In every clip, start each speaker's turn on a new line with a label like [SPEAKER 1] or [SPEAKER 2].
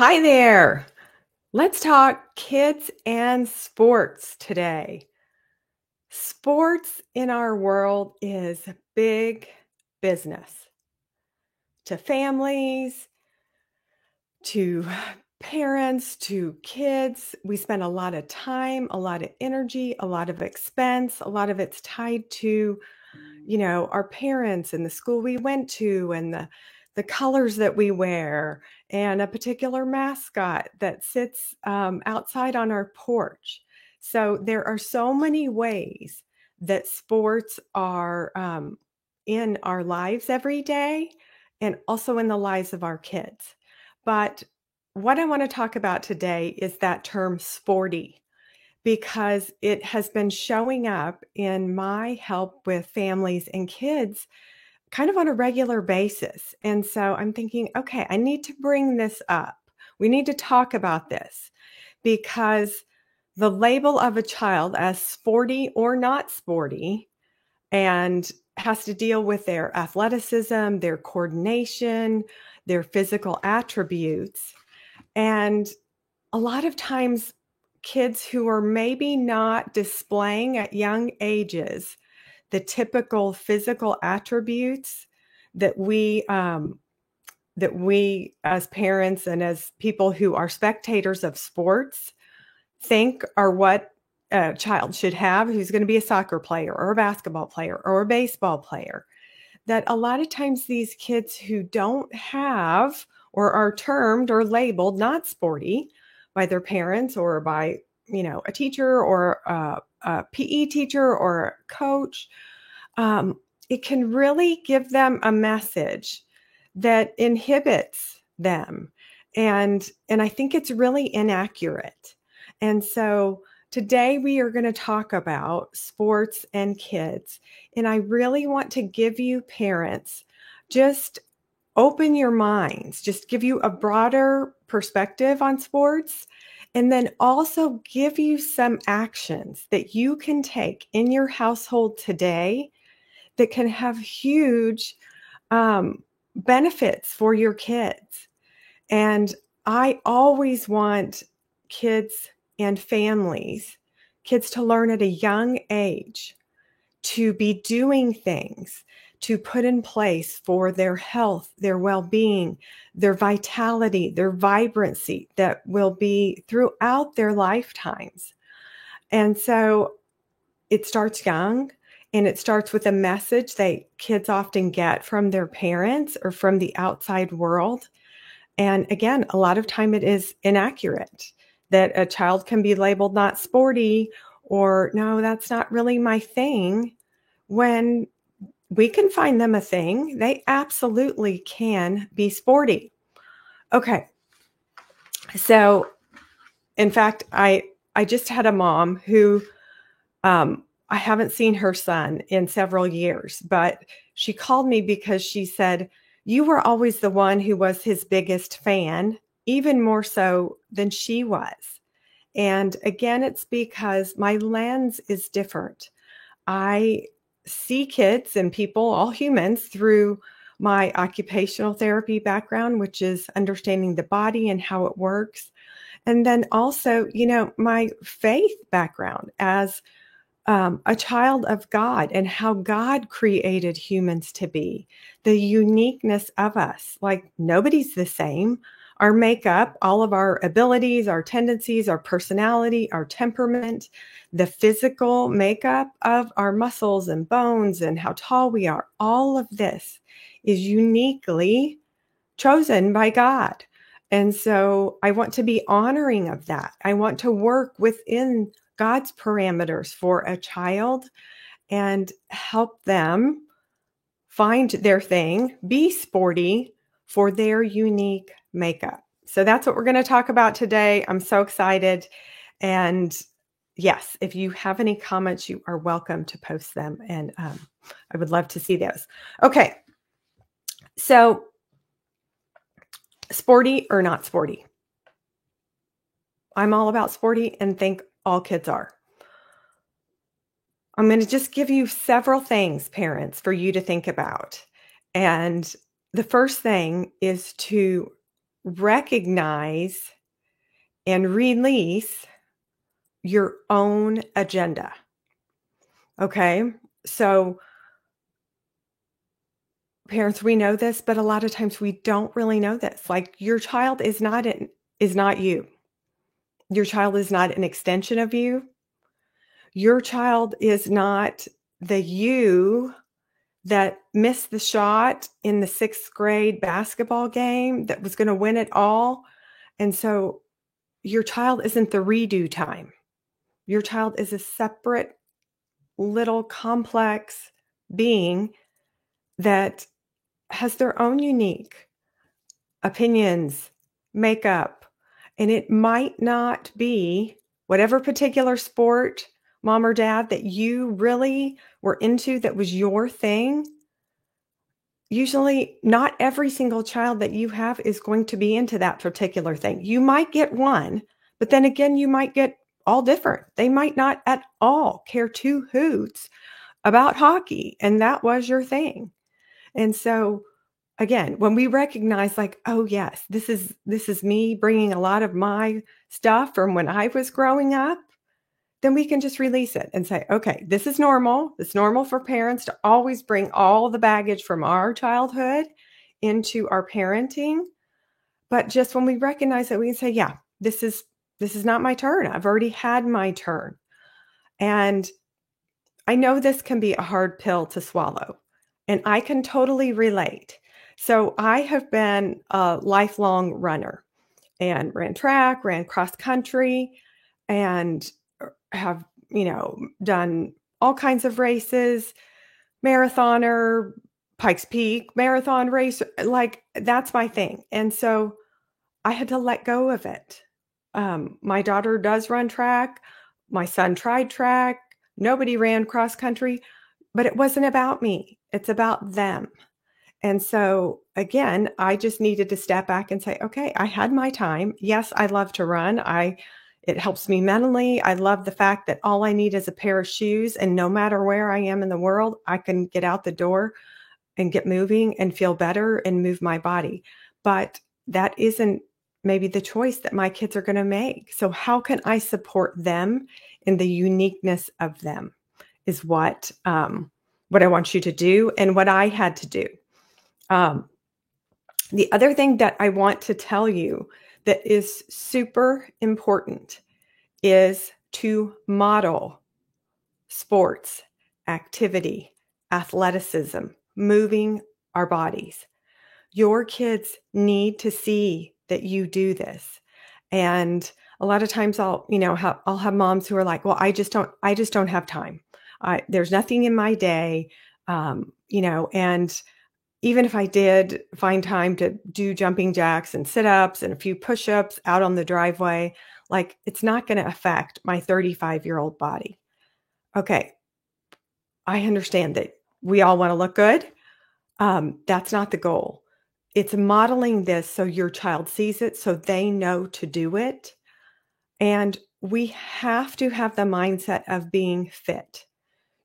[SPEAKER 1] Hi there. Let's talk kids and sports today. Sports in our world is big business to families, to parents, to kids. We spend a lot of time, a lot of energy, a lot of expense. A lot of it's tied to our parents and the school we went to and the colors that we wear and a particular mascot that sits outside on our porch. So there are so many ways that sports are in our lives every day and also in the lives of our kids. But what I want to talk about today is that term sporty because it has been showing up in my help with families and kids kind of on a regular basis. And so I'm thinking, okay, I need to bring this up. We need to talk about this because the label of a child as sporty or not sporty and has to deal with their athleticism, their coordination, their physical attributes. And a lot of times, kids who are maybe not displaying at young ages the typical physical attributes that we as parents and as people who are spectators of sports think are what a child should have who's going to be a soccer player or a basketball player or a baseball player. That a lot of times these kids who don't have or are termed or labeled not sporty by their parents or by a teacher or a PE teacher or a coach, um, it can really give them a message that inhibits them, and I think it's really inaccurate. And so today we are going to talk about sports and kids, and I really want to give you parents just open your minds, just give you a broader perspective on sports, and then also give you some actions that you can take in your household today that can have huge benefits for your kids. And I always want kids and families, kids to learn at a young age to be doing things to put in place for their health, their well-being, their vitality, their vibrancy that will be throughout their lifetimes. And so it starts young, and it starts with a message that kids often get from their parents or from the outside world. And again, a lot of time it is inaccurate that a child can be labeled not sporty or no, that's not really my thing, when we can find them a thing. They absolutely can be sporty. Okay. So in fact, I just had a mom who I haven't seen her son in several years, but she called me because she said, "You were always the one who was his biggest fan, even more so than she was." And again, it's because my lens is different. I see kids and people, all humans, through my occupational therapy background, which is understanding the body and how it works. And then also, my faith background as a child of God and how God created humans to be, the uniqueness of us. Like nobody's the same. Our makeup, all of our abilities, our tendencies, our personality, our temperament, the physical makeup of our muscles and bones and how tall we are, all of this is uniquely chosen by God. And so I want to be honoring of that. I want to work within God's parameters for a child and help them find their thing, be sporty for their unique makeup. So that's what we're going to talk about today. I'm so excited. And yes, if you have any comments, you are welcome to post them. And I would love to see those. Okay. So sporty or not sporty? I'm all about sporty and think all kids are. I'm going to just give you several things, parents, for you to think about. And the first thing is to recognize and release your own agenda. Okay? So parents, we know this, but a lot of times we don't really know this. Like your child is not you. Your child is not an extension of you. Your child is not the you that missed the shot in the 6th grade basketball game that was going to win it all. And so your child isn't the redo time. Your child is a separate little complex being that has their own unique opinions, makeup, and it might not be whatever particular sport, mom or dad, that you really were into that was your thing. Usually, not every single child that you have is going to be into that particular thing. You might get one, but then again, you might get all different. They might not at all care two hoots about hockey, and that was your thing. And so, again, when we recognize like, oh yes, this is me bringing a lot of my stuff from when I was growing up, then we can just release it and say, okay, this is normal. It's normal for parents to always bring all the baggage from our childhood into our parenting. But just when we recognize it, we can say, yeah, this is not my turn. I've already had my turn. And I know this can be a hard pill to swallow, and I can totally relate. So I have been a lifelong runner and ran track, ran cross country, and have, done all kinds of races, marathoner, Pikes Peak, marathon race, like that's my thing. And so I had to let go of it. My daughter does run track. My son tried track. Nobody ran cross country, but it wasn't about me. It's about them. And so again, I just needed to step back and say, okay, I had my time. Yes, I love to run. It helps me mentally. I love the fact that all I need is a pair of shoes, and no matter where I am in the world, I can get out the door and get moving and feel better and move my body. But that isn't maybe the choice that my kids are going to make. So how can I support them in the uniqueness of them is what I want you to do and what I had to do. The other thing that I want to tell you that is super important is to model sports, activity, athleticism, moving our bodies. Your kids need to see that you do this. And a lot of times I'll have moms who are like, well, I just don't have time. There's nothing in my day, and even if I did find time to do jumping jacks and sit-ups and a few push-ups out on the driveway, like it's not going to affect my 35-year-old body. Okay. I understand that we all want to look good. That's not the goal. It's modeling this so your child sees it, so they know to do it. And we have to have the mindset of being fit.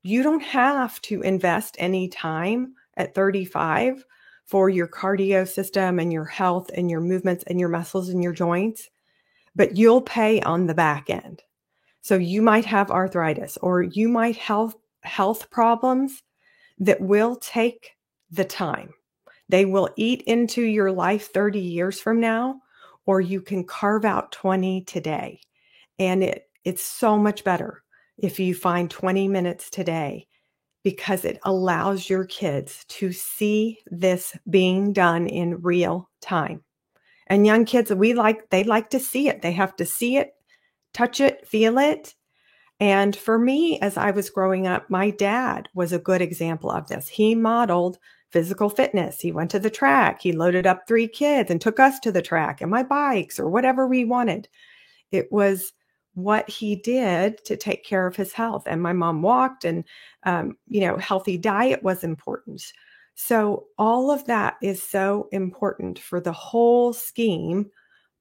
[SPEAKER 1] You don't have to invest any time at 35 for your cardio system and your health and your movements and your muscles and your joints, but you'll pay on the back end. So you might have arthritis or you might have health problems that will take the time. They will eat into your life 30 years from now, or you can carve out 20 today. And it's so much better if you find 20 minutes today, because it allows your kids to see this being done in real time. And young kids, they like to see it. They have to see it, touch it, feel it. And for me, as I was growing up, my dad was a good example of this. He modeled physical fitness. He went to the track. He loaded up 3 kids and took us to the track and my bikes or whatever we wanted. It was what he did to take care of his health. And my mom walked, and, healthy diet was important. So all of that is so important for the whole scheme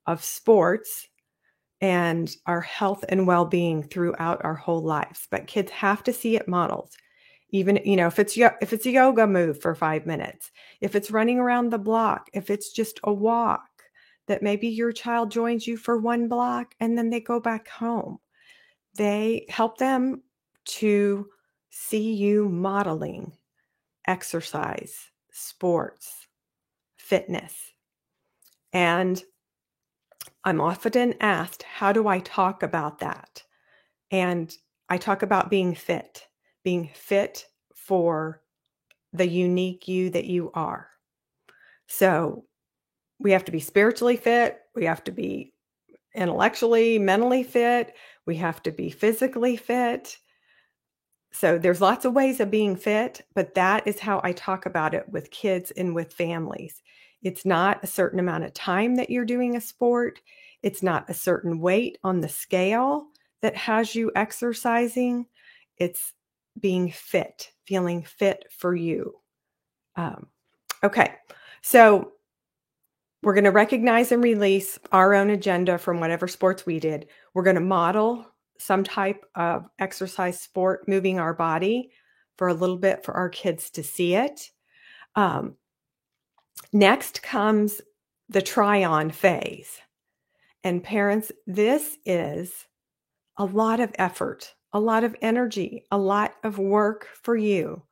[SPEAKER 1] of sports and our health and well-being throughout our whole lives. But kids have to see it modeled. Even, if it's a yoga move for 5 minutes, if it's running around the block, if it's just a walk, that maybe your child joins you for one block and then they go back home. They help them to see you modeling exercise, sports, fitness. And I'm often asked, how do I talk about that? And I talk about being fit for the unique you that you are. So we have to be spiritually fit. We have to be intellectually, mentally fit. We have to be physically fit. So there's lots of ways of being fit, but that is how I talk about it with kids and with families. It's not a certain amount of time that you're doing a sport. It's not a certain weight on the scale that has you exercising. It's being fit, feeling fit for you. Okay, so we're going to recognize and release our own agenda from whatever sports we did. We're going to model some type of exercise sport, moving our body for a little bit for our kids to see it. Next comes the try-on phase. And parents, this is a lot of effort, a lot of energy, a lot of work for you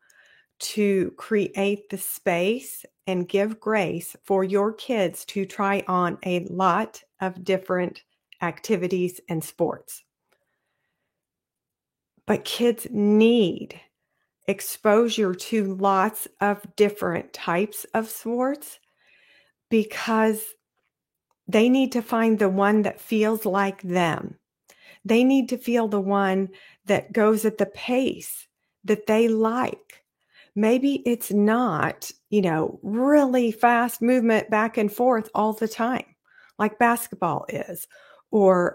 [SPEAKER 1] to create the space and give grace for your kids to try on a lot of different activities and sports. But kids need exposure to lots of different types of sports because they need to find the one that feels like them. They need to feel the one that goes at the pace that they like. Maybe it's not, really fast movement back and forth all the time, like basketball is, or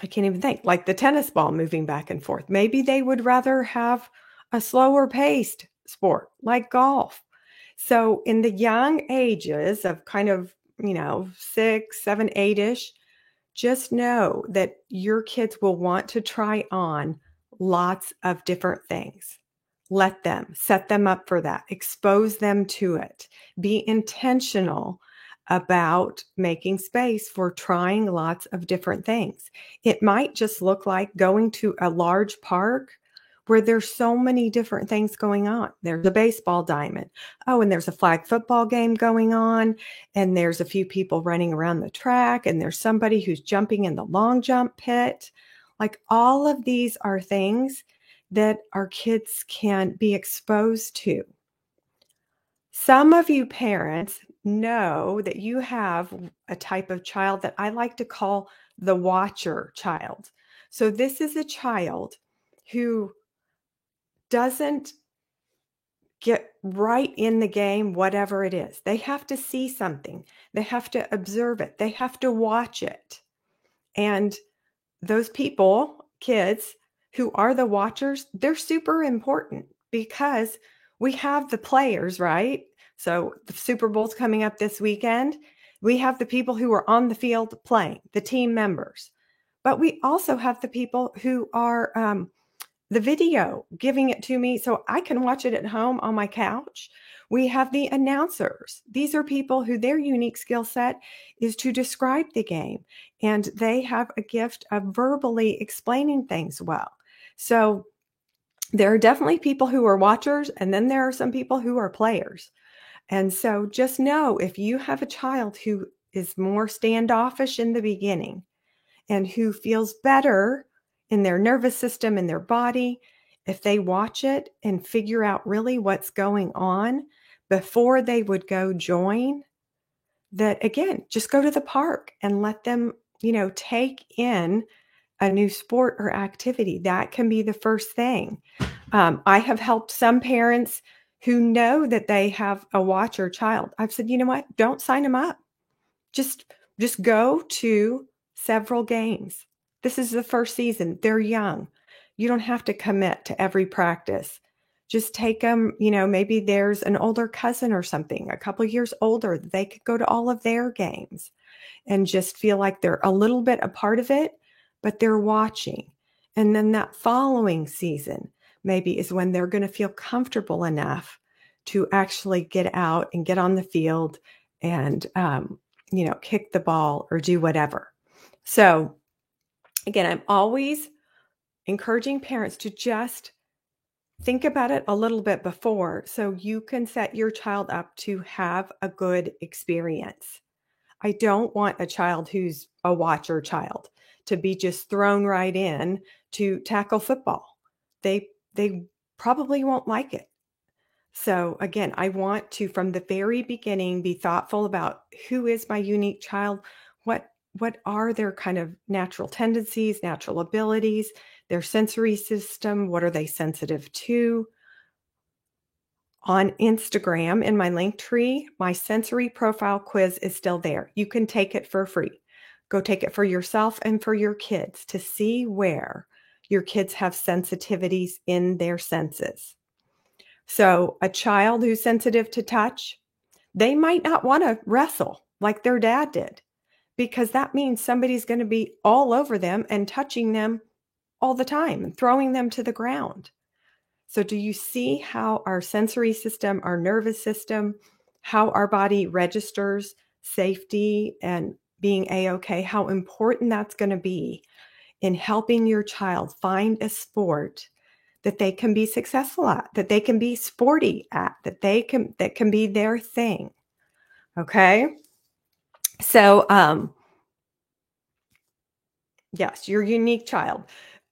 [SPEAKER 1] I can't even think, like the tennis ball moving back and forth. Maybe they would rather have a slower paced sport like golf. So in the young ages of kind of, 6, 7, 8-ish, just know that your kids will want to try on lots of different things. Let them, set them up for that, expose them to it, be intentional about making space for trying lots of different things. It might just look like going to a large park where there's so many different things going on. There's a baseball diamond. Oh, and there's a flag football game going on. And there's a few people running around the track. And there's somebody who's jumping in the long jump pit. Like all of these are things that our kids can be exposed to. Some of you parents know that you have a type of child that I like to call the watcher child. So this is a child who doesn't get right in the game, whatever it is. They have to see something. They have to observe it. They have to watch it. And those people, kids who are the watchers, they're super important because we have the players, right? So the Super Bowl's coming up this weekend. We have the people who are on the field playing, the team members. But we also have the people who are the video, giving it to me so I can watch it at home on my couch. We have the announcers. These are people who their unique skill set is to describe the game, and they have a gift of verbally explaining things well. So there are definitely people who are watchers, and then there are some people who are players. And so just know if you have a child who is more standoffish in the beginning and who feels better in their nervous system, in their body, if they watch it and figure out really what's going on before they would go join, that again, just go to the park and let them, take in a new sport or activity. That can be the first thing. I have helped some parents who know that they have a watcher child. I've said, you know what? Don't sign them up. Just go to several games. This is the first season. They're young. You don't have to commit to every practice. Just take them, maybe there's an older cousin or something, a couple years older. They could go to all of their games and just feel like they're a little bit a part of it, but they're watching. And then that following season maybe is when they're going to feel comfortable enough to actually get out and get on the field and kick the ball or do whatever. So again, I'm always encouraging parents to just think about it a little bit before so you can set your child up to have a good experience. I don't want a child who's a watcher child to be just thrown right in to tackle football. They probably won't like it. So again, I want to, from the very beginning, be thoughtful about who is my unique child, what are their kind of natural tendencies, natural abilities, their sensory system, what are they sensitive to? On Instagram in my link tree, my sensory profile quiz is still there. You can take it for free. Go take it for yourself and for your kids to see where your kids have sensitivities in their senses. So a child who's sensitive to touch, they might not want to wrestle like their dad did, because that means somebody's going to be all over them and touching them all the time and throwing them to the ground. So do you see how our sensory system, our nervous system, how our body registers safety and being A-okay, how important that's going to be in helping your child find a sport that they can be successful at, that they can be sporty at, that can be their thing. Okay? So yes, your unique child.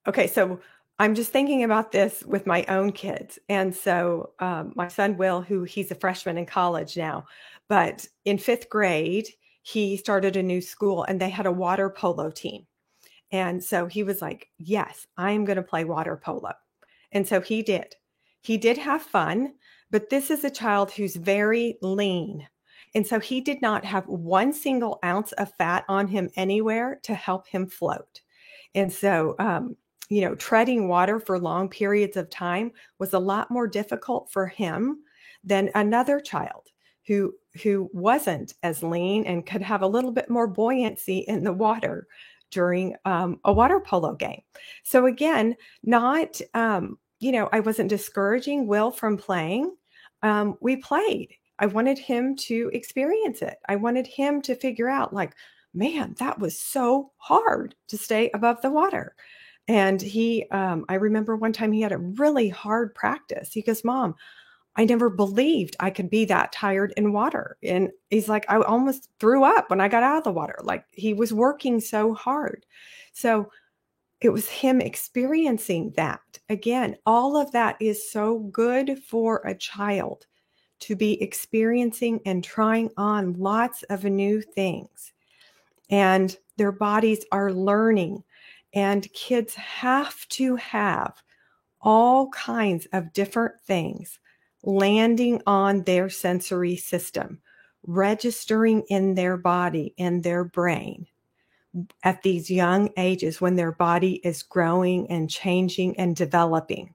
[SPEAKER 1] Okay, so I'm just thinking about this with my own kids. And so my son, Will, he's a freshman in college now, but in 5th grade, he started a new school and they had a water polo team. And so he was like, yes, I'm going to play water polo. And so he did. He did have fun, but this is a child who's very lean. And so he did not have 1 single ounce of fat on him anywhere to help him float. And so, treading water for long periods of time was a lot more difficult for him than another child who wasn't as lean and could have a little bit more buoyancy in the water during a water polo game. So again, not, I wasn't discouraging Will from playing. We played. I wanted him to experience it. I wanted him to figure out, like, man, that was so hard to stay above the water. And I remember one time he had a really hard practice. He goes, Mom, I never believed I could be that tired in water. And he's like, I almost threw up when I got out of the water. Like, he was working so hard. So it was him experiencing that. Again, all of that is so good for a child to be experiencing and trying on lots of new things. And their bodies are learning. And kids have to have all kinds of different things landing on their sensory system, registering in their body, in their brain at these young ages when their body is growing and changing and developing.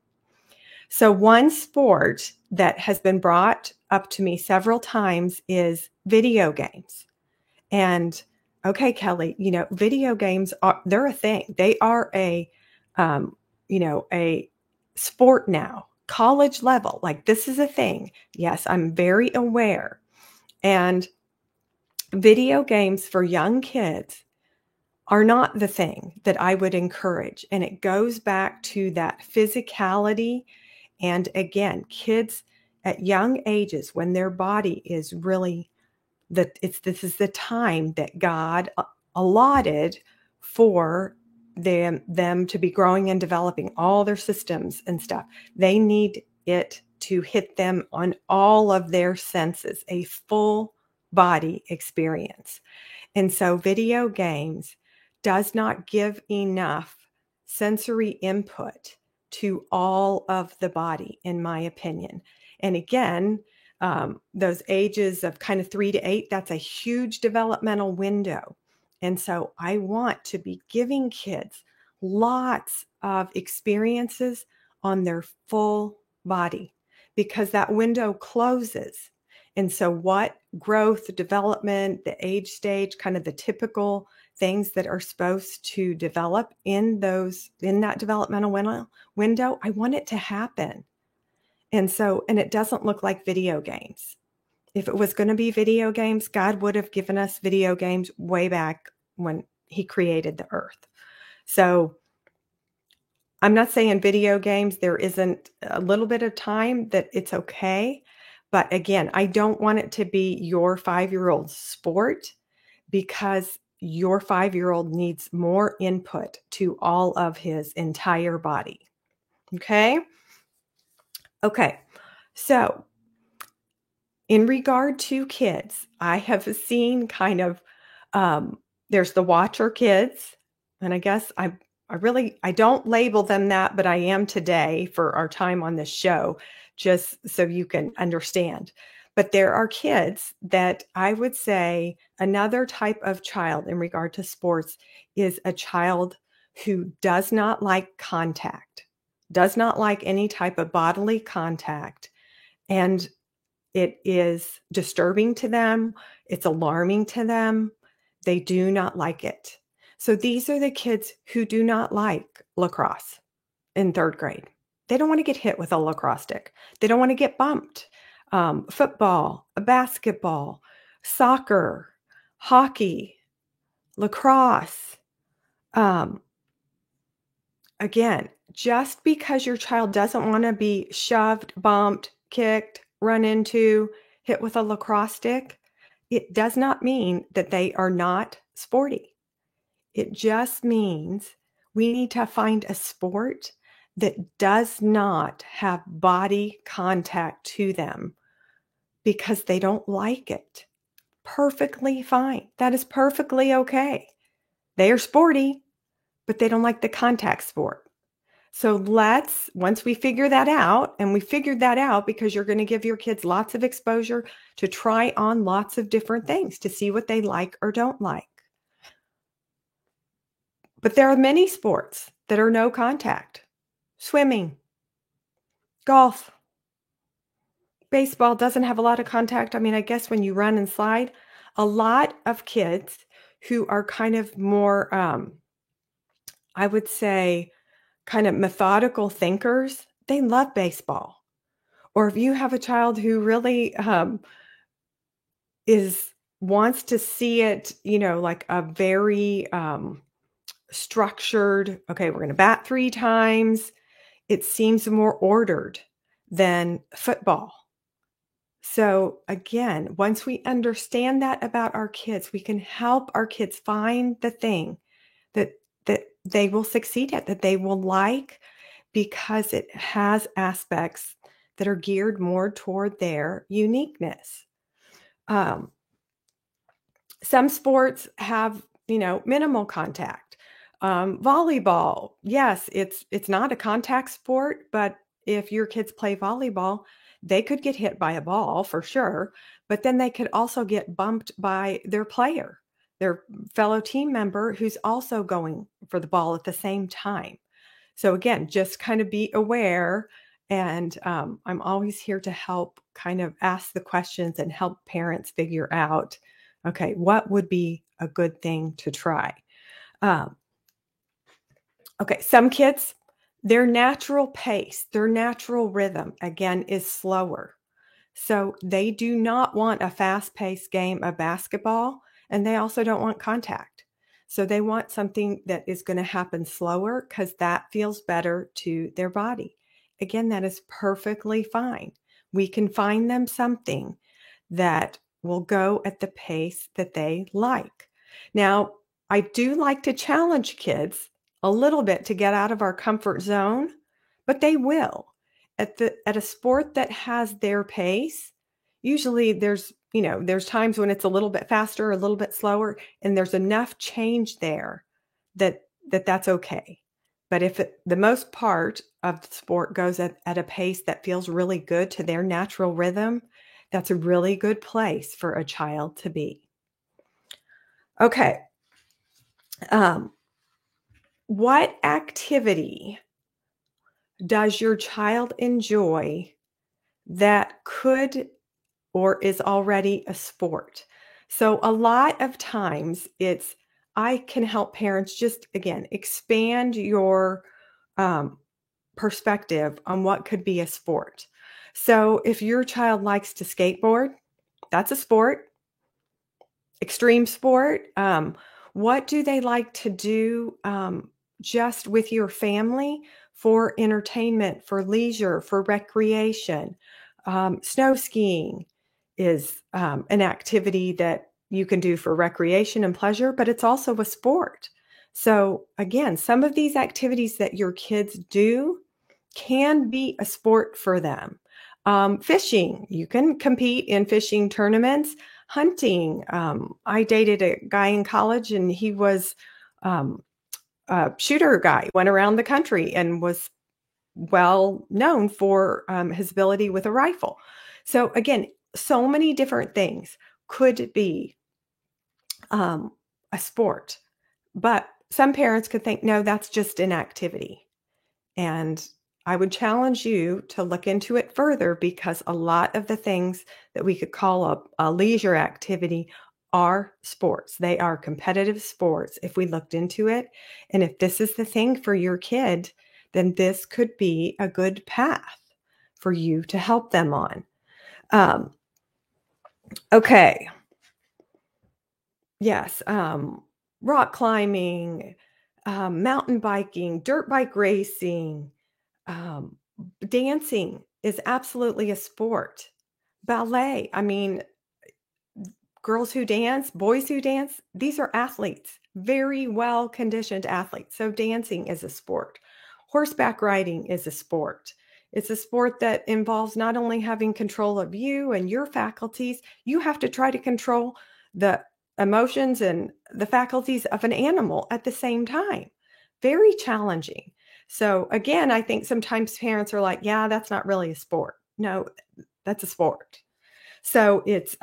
[SPEAKER 1] So one sport that has been brought up to me several times is video games. And okay, Kelly, video games they're a thing. They are a sport now, college level. Like, this is a thing. Yes, I'm very aware. And video games for young kids are not the thing that I would encourage. And it goes back to that physicality. And again, kids at young ages, when their body is really this is the time that God allotted for them to be growing and developing all their systems and stuff. They need it to hit them on all of their senses, a full body experience. And so video games does not give enough sensory input to all of the body, in my opinion. And again, those ages of kind of 3 to 8, that's a huge developmental window. And so I want to be giving kids lots of experiences on their full body, because that window closes. And so what growth, development, the age stage, kind of the typical things that are supposed to develop in that developmental window, I want it to happen. And it doesn't look like video games. If it was going to be video games, God would have given us video games way back when he created the earth. So I'm not saying video games, there isn't a little bit of time that it's okay. But again, I don't want it to be your 5-year-old's sport, because your 5-year-old needs more input to all of his entire body. Okay? Okay. So, in regard to kids, I have seen kind of there's the watcher kids, and I guess I don't label them that, but I am today for our time on this show, just so you can understand. But there are kids that I would say another type of child in regard to sports is a child who does not like contact, does not like any type of bodily contact. And it is disturbing to them. It's alarming to them. They do not like it. So these are the kids who do not like lacrosse in 3rd grade. They don't want to get hit with a lacrosse stick. They don't want to get bumped. Football, basketball, soccer, hockey, lacrosse. Again, just because your child doesn't want to be shoved, bumped, kicked, run into, hit with a lacrosse stick, it does not mean that they are not sporty. It just means we need to find a sport that does not have body contact to them because they don't like it. Perfectly fine. That is perfectly okay. They are sporty, but they don't like the contact sport. So once we figure that out, and we figured that out because you're going to give your kids lots of exposure to try on lots of different things to see what they like or don't like. But there are many sports that are no contact. Swimming, golf, baseball doesn't have a lot of contact. I mean, I guess when you run and slide, a lot of kids who are kind of more, I would say, kind of methodical thinkers, they love baseball. Or if you have a child who really wants to see it, like a very structured, okay, we're going to bat 3 times. It seems more ordered than football. So again, once we understand that about our kids, we can help our kids find the thing that they will succeed at, that they will like, because it has aspects that are geared more toward their uniqueness. Some sports have, minimal contact. Volleyball, yes, it's not a contact sport, but if your kids play volleyball, they could get hit by a ball for sure, but then they could also get bumped by their player, their fellow team member who's also going for the ball at the same time. So again, just kind of be aware, and I'm always here to help kind of ask the questions and help parents figure out, okay, what would be a good thing to try? Okay, some kids, their natural pace, their natural rhythm, again, is slower. So they do not want a fast-paced game of basketball, and they also don't want contact. So they want something that is going to happen slower because that feels better to their body. Again, that is perfectly fine. We can find them something that will go at the pace that they like. Now, I do like to challenge kids a little bit to get out of our comfort zone, but they will. At a sport that has their pace, usually there's times when it's a little bit faster, a little bit slower, and there's enough change there that's okay. But if the most part of the sport goes at a pace that feels really good to their natural rhythm, that's a really good place for a child to be. Okay. What activity does your child enjoy that could or is already a sport? So a lot of times I can help parents just, again, expand your perspective on what could be a sport. So if your child likes to skateboard, That's a sport, extreme sport. What do they like to do just with your family for entertainment, for leisure, for recreation? Snow skiing is an activity that you can do for recreation and pleasure, but it's also a sport. So, again, some of these activities that your kids do can be a sport for them. Fishing, you can compete in fishing tournaments. Hunting, I dated a guy in college and he was um, a shooter guy, went around the country and was well known for his ability with a rifle. So, again, so many different things could be um, a sport, but some parents could think, no, that's just an activity. And I would challenge you to look into it further because a lot of the things that we could call a leisure activity are sports. They are competitive sports if we looked into it. And if this is the thing for your kid, then this could be a good path for you to help them on. Um, okay. Yes. Rock climbing, mountain biking, dirt bike racing, um, dancing is absolutely a sport. Ballet, I mean, girls who dance, boys who dance, these are athletes, very well conditioned athletes. So dancing is a sport. Horseback riding is a sport. It's a sport that involves not only having control of you and your faculties, you have to try to control the emotions and the faculties of an animal at the same time. Very challenging. So again, I think sometimes parents are like, yeah, that's not really a sport. No, that's a sport. So it's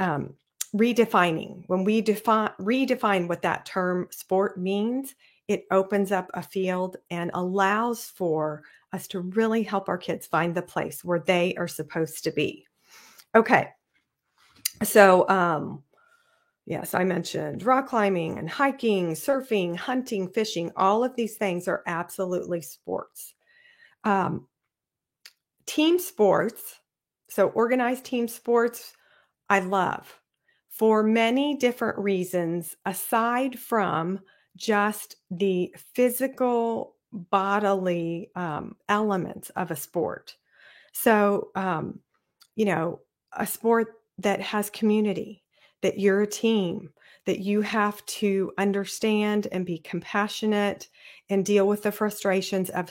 [SPEAKER 1] redefining. When we redefine what that term sport means, it opens up a field and allows for us to really help our kids find the place where they are supposed to be. Okay. So, yes, I mentioned rock climbing and hiking, surfing, hunting, fishing. All of these things are absolutely sports. Um, Team sports, so organized team sports, I love for many different reasons, aside from just the physical bodily elements of a sport. So, a sport that has community, that you're a team, that you have to understand and be compassionate and deal with the frustrations of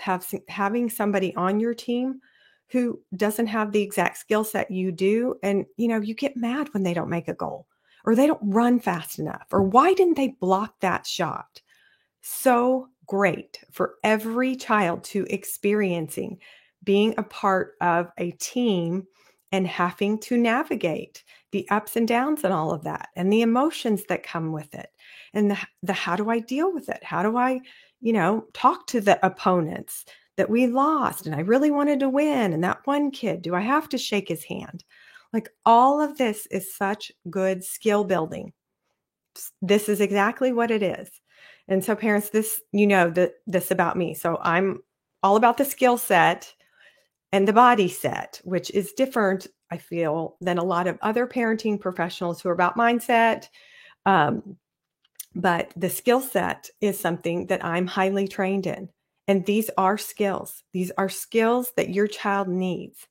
[SPEAKER 1] having somebody on your team who doesn't have the exact skill set you do. And, you get mad when they don't make a goal or they don't run fast enough or why didn't they block that shot? So great for every child to experiencing being a part of a team and having to navigate the ups and downs and all of that and the emotions that come with it and the how do I deal with it? How do I, talk to the opponents that we lost and I really wanted to win and that one kid, do I have to shake his hand? Like all of this is such good skill building. This is exactly what it is. And so parents, this about me. So I'm all about the skill set and the body set, which is different, I feel, than a lot of other parenting professionals who are about mindset. But the skill set is something that I'm highly trained in. And these are skills. These are skills that your child needs.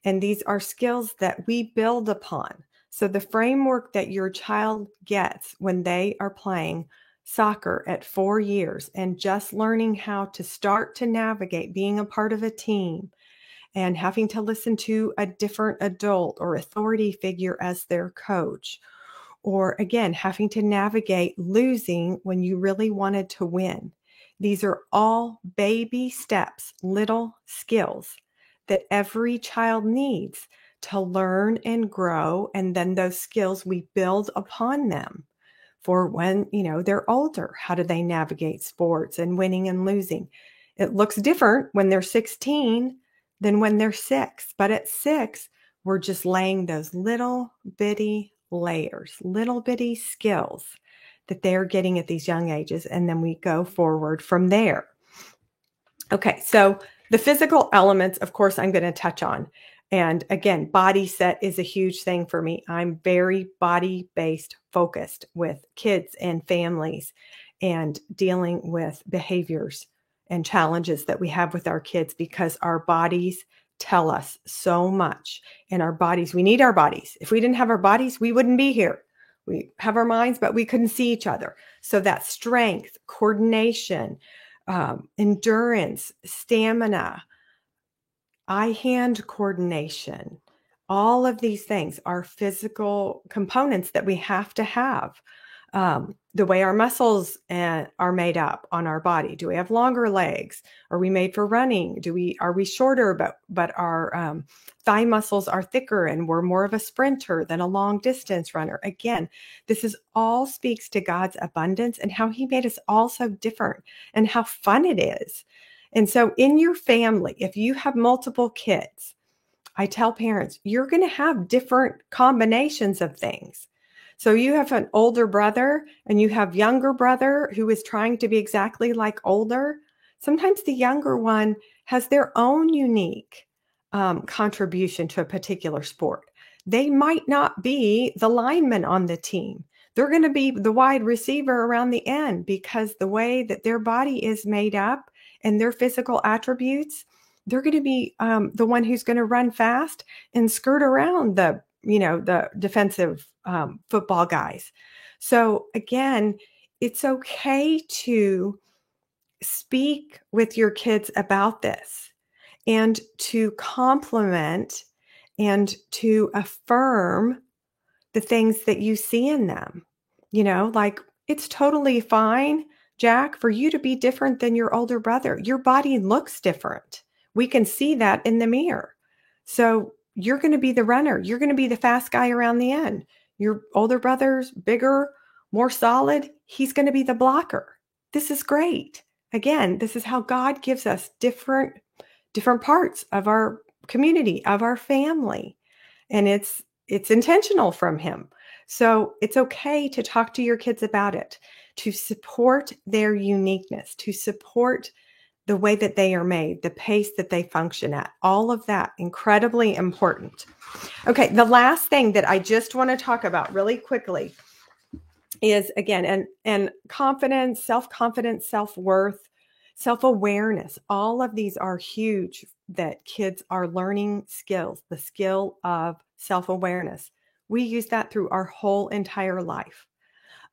[SPEAKER 1] And these are skills that we build upon. So the framework that your child gets when they are playing soccer at 4 years and just learning how to start to navigate being a part of a team and having to listen to a different adult or authority figure as their coach, or again, having to navigate losing when you really wanted to win. These are all baby steps, little skills that every child needs to learn and grow. And then those skills, we build upon them for when, they're older. How do they navigate sports and winning and losing? It looks different when they're 16 than when they're 6. But at 6, we're just laying those little bitty layers, little bitty skills that they're getting at these young ages. And then we go forward from there. Okay, so the physical elements, of course, I'm going to touch on. And again, body set is a huge thing for me. I'm very body-based focused with kids and families and dealing with behaviors and challenges that we have with our kids because our bodies tell us so much. And our bodies, we need our bodies. If we didn't have our bodies, we wouldn't be here. We have our minds, but we couldn't see each other. So that strength, coordination, endurance, stamina, eye-hand coordination, all of these things are physical components that we have to have. The way our muscles are made up on our body. Do we have longer legs? Are we made for running? Are we shorter, but our thigh muscles are thicker and we're more of a sprinter than a long distance runner? Again, this is all speaks to God's abundance and how he made us all so different and how fun it is. And so in your family, if you have multiple kids, I tell parents, you're going to have different combinations of things. So you have an older brother and you have younger brother who is trying to be exactly like older. Sometimes the younger one has their own unique contribution to a particular sport. They might not be the lineman on the team. They're going to be the wide receiver around the end because the way that their body is made up and their physical attributes, they're going to be the one who's going to run fast and skirt around the defensive football guys. So again, it's okay to speak with your kids about this and to compliment and to affirm the things that you see in them. Like it's totally fine, Jack, for you to be different than your older brother. Your body looks different. We can see that in the mirror. So you're going to be the runner. You're going to be the fast guy around the end. Your older brother's bigger, more solid. He's going to be the blocker. This is great. Again, this is how God gives us different parts of our community, of our family. And it's intentional from him. So it's okay to talk to your kids about it, to support their uniqueness, to support the way that they are made, the pace that they function at, all of that, incredibly important. Okay, the last thing that I just want to talk about really quickly is, again, and confidence, self-confidence, self-worth, self-awareness. All of these are huge that kids are learning skills, the skill of self-awareness. We use that through our whole entire life.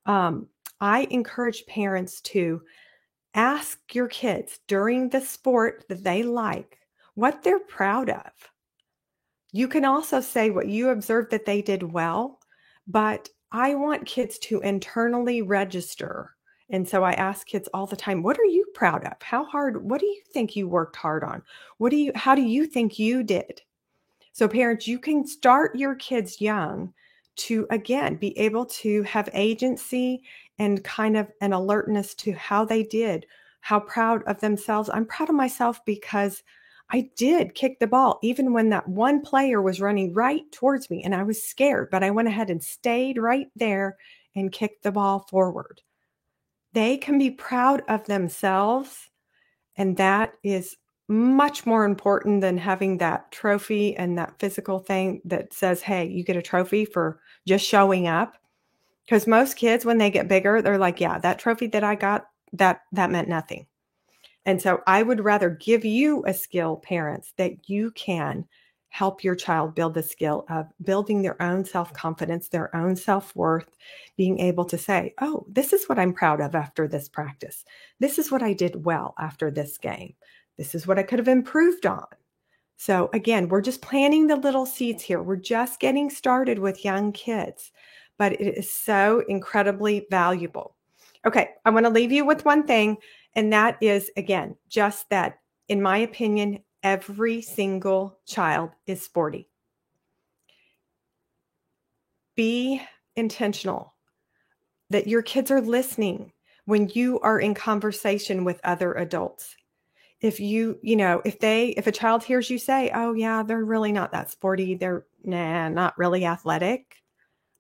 [SPEAKER 1] I encourage parents to ask your kids during the sport that they like what they're proud of. You can also say what you observed that they did well, but I want kids to internally register. And so I ask kids all the time, what are you proud of? What do you think you worked hard on? How do you think you did? So parents, you can start your kids young to, again, be able to have agency and kind of an alertness to how they did, how proud of themselves. I'm proud of myself because I did kick the ball, even when that one player was running right towards me and I was scared, but I went ahead and stayed right there and kicked the ball forward. They can be proud of themselves, and that is much more important than having that trophy and that physical thing that says, hey, you get a trophy for just showing up. Because most kids, when they get bigger, they're like, yeah, that trophy that I got, that meant nothing. And so I would rather give you a skill, parents, that you can help your child build the skill of building their own self-confidence, their own self-worth, being able to say, oh, this is what I'm proud of after this practice. This is what I did well after this game. This is what I could have improved on. So again, we're just planting the little seeds here. We're just getting started with young kids, but it is so incredibly valuable. Okay, I want to leave you with one thing, and that is, again, just that, in my opinion, every single child is sporty. Be intentional that your kids are listening when you are in conversation with other adults. If if a child hears you say, oh yeah, they're really not that sporty, they're not really athletic.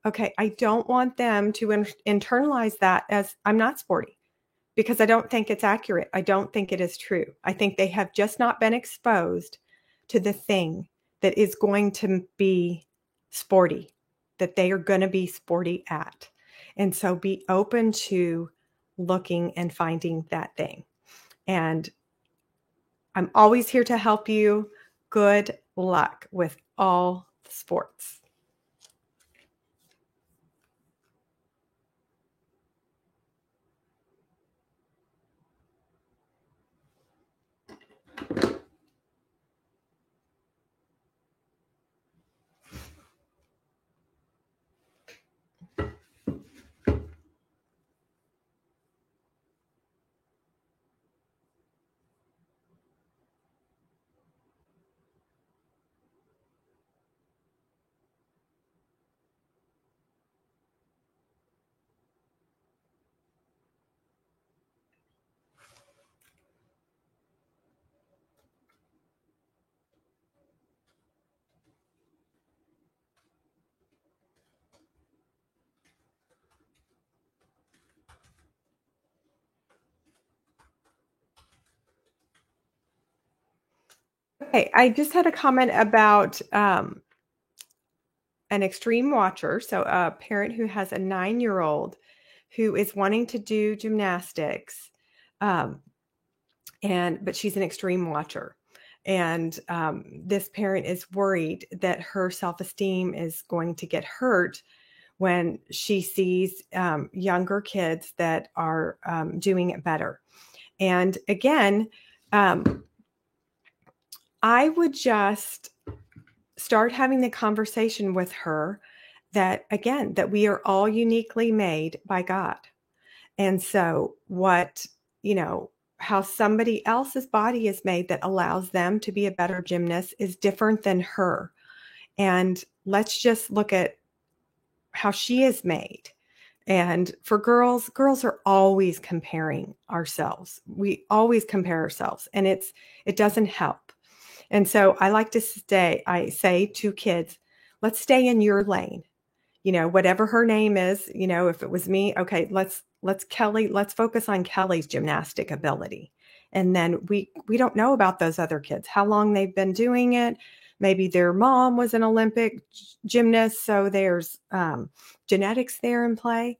[SPEAKER 1] Okay, I don't want them to internalize that as I'm not sporty, because I don't think it's accurate. I don't think it is true. I think they have just not been exposed to the thing that is going to be sporty, that they are going to be sporty at. And so be open to looking and finding that thing. And I'm always here to help you. Good luck with all the sports. Okay, I just had a comment about an extreme watcher. So, a parent who has a 9-year-old who is wanting to do gymnastics, um, but she's an extreme watcher. And this parent is worried that her self esteem is going to get hurt when she sees younger kids that are doing it better. And again, I would just start having the conversation with her that, again, that we are all uniquely made by God. And so, how somebody else's body is made that allows them to be a better gymnast is different than her. And let's just look at how she is made. And for girls, girls are always comparing ourselves. We always compare ourselves, and it doesn't help. And so I say to kids, let's stay in your lane. Whatever her name is, if it was me, okay, let's focus on Kelly's gymnastic ability. And then we don't know about those other kids, how long they've been doing it. Maybe their mom was an Olympic gymnast, so there's genetics there in play.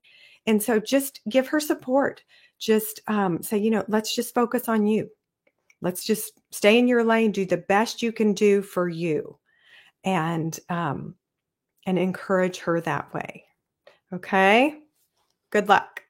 [SPEAKER 1] And so just give her support. Just say, let's just focus on you. Let's just stay in your lane, do the best you can do for you, and encourage her that way. Okay? Good luck.